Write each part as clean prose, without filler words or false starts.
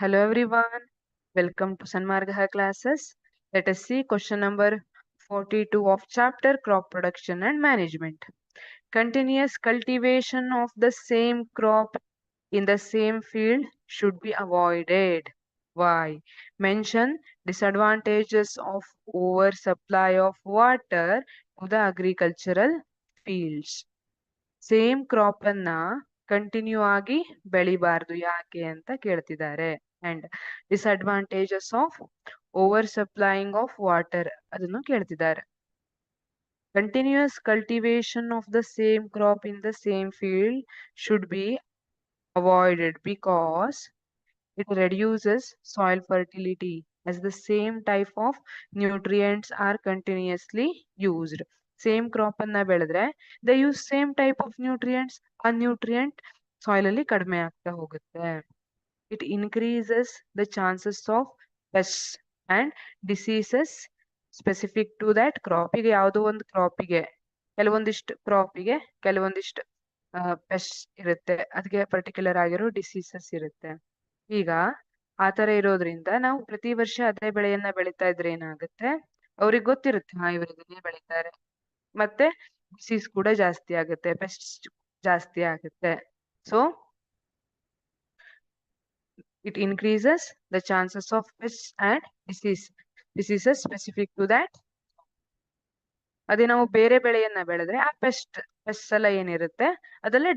Hello everyone, welcome to Sanmargaha classes. Let us see question number 42 of chapter crop production and management. Continuous cultivation of the same crop in the same field should be avoided. Why? Mention disadvantages of oversupply of water to the agricultural fields. Same crop ಅನ್ನ continue ಆಗಿ ಬೆಳಿಬಾರ್ದು ಯಾಕೆ ಅಂತ ಕೇಳ್ತಿದ್ದಾರೆ. And disadvantages of over supplying of water ಅದನ್ನು ಕೇಳ್ತಿದ್ದಾರೆ. Continuous cultivation of the same crop in the same field should be avoided because it reduces soil fertility as the same type of nutrients are continuously used. Same crop ಅನ್ನ ಬೆಳೆದ್ರೆ they use same type of nutrients, ಆ nutrient soil ಅಲ್ಲಿ ಕಡಿಮೆ ಆಗ್ತಾ ಹೋಗುತ್ತೆ. It increases the chances of pest and diseases specific to that crop. ಈಗ ಯಾವುದೋ ಒಂದು ಕ್ರಾಪಿಗೆ ಕೆಲವೊಂದಿಷ್ಟು ಕ್ರಾಪಿಗೆ ಕೆಲವೊಂದಿಷ್ಟು ಪೆಸ್ಟ್ ಇರುತ್ತೆ, ಅದಕ್ಕೆ ಪರ್ಟಿಕ್ಯುಲರ್ ಆಗಿರೋ ಡಿಸೀಸಸ್ ಇರುತ್ತೆ. ಈಗ ಆತರ ಇರೋದ್ರಿಂದ ನಾವು ಪ್ರತಿ ವರ್ಷ ಅದೇ ಬೆಳೆಯನ್ನ ಬೆಳೀತಾ ಇದ್ರೆ ಏನಾಗುತ್ತೆ, ಅವ್ರಿಗೆ ಗೊತ್ತಿರುತ್ತೆ ಇವ್ರು ಇದನ್ನೇ ಬೆಳೀತಾರೆ, ಮತ್ತೆ ಡಿಸೀಸ್ ಕೂಡ ಜಾಸ್ತಿ ಆಗುತ್ತೆ, ಪೆಸ್ಟ್ ಜಾಸ್ತಿ ಆಗುತ್ತೆ. So it increases the chances of pests and diseases specific to that. ಅದೇ ನಾವು ಬೇರೆ ಬೆಳೆಯನ್ನ ಬೆಳೆದ್ರೆ ಆ ಪೆಸ್ಟ್ ಎಲ್ಲ ಏನಿರುತ್ತೆ ಅದೆಲ್ಲ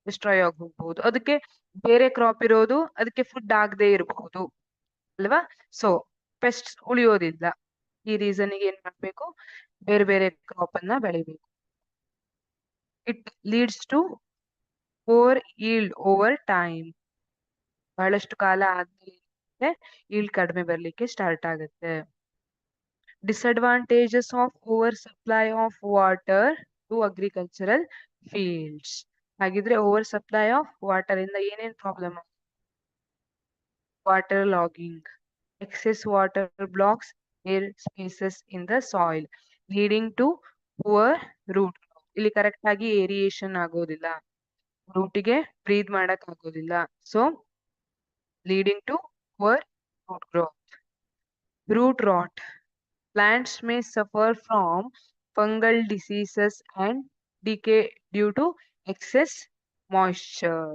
ಡಿಸ್ಟ್ರಾಯ್ ಆಗಿ ಹೋಗ್ಬಹುದು, ಅದಕ್ಕೆ ಬೇರೆ ಕ್ರಾಪ್ ಇರೋದು ಅದಕ್ಕೆ ಫುಡ್ ಆಗದೆ ಇರಬಹುದು ಅಲ್ವಾ. ಸೊ ಪೆಸ್ಟ್ ಉಳಿಯೋದಿಲ್ಲ. ಈ ರೀಸನ್ಗೆ ಏನ್ ಮಾಡ್ಬೇಕು, ಬೇರೆ ಬೇರೆ ಕ್ರಾಪ್ ಅನ್ನ ಬೆಳಿಬೇಕು. It leads to poor yield over time. ಬಹಳಷ್ಟು ಕಾಲ ಆದ್ಮೇಲೆ ಈಲ್ಡ್ ಕಡಿಮೆ ಬರ್ಲಿಕ್ಕೆ ಸ್ಟಾರ್ಟ್ ಆಗುತ್ತೆ. Disadvantages of over supply of water to agricultural fields. ಹಾಗಿದ್ರೆ ಓವರ್ ಸಪ್ಲೈ ಆಫ್ ವಾಟರ್ ಇಂದ ಏನೇನ್ problem? Water logging, excess water blocks air spaces in the soil leading to poor root. ಇಲ್ಲಿ ಕರೆಕ್ಟ್ ಆಗಿ aeration ಆಗೋದಿಲ್ಲ, ರೂಟಿಗೆ breathe ಮಾಡಕ್ ಆಗೋದಿಲ್ಲ. So leading to poor root growth. Root rot. Plants may suffer from fungal diseases and decay due to excess moisture.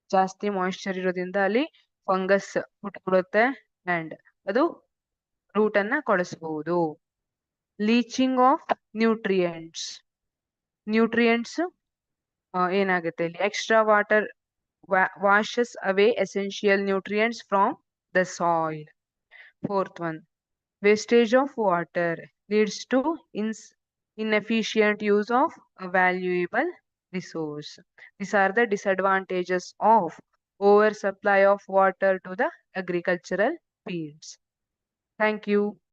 ಜಾಸ್ತಿ moisture ಇರೋದ್ರಿಂದ ಅಲ್ಲಿ fungus ಹುಟ್ಕೊಳ್ಳುತ್ತೆ ಅಂಡ್ ಅದು ರೂಟ್ ಅನ್ನ ಕೊಳಿಸಬಹುದು. Leaching of nutrients. ನ್ಯೂಟ್ರಿಯೆಂಟ್ಸ್ ಏನಾಗುತ್ತೆ ಇಲ್ಲಿ, extra water washes away essential nutrients from the soil. Fourth one, wastage of water leads to inefficient use of a valuable resource. These are the disadvantages of oversupply of water to the agricultural fields. Thank you.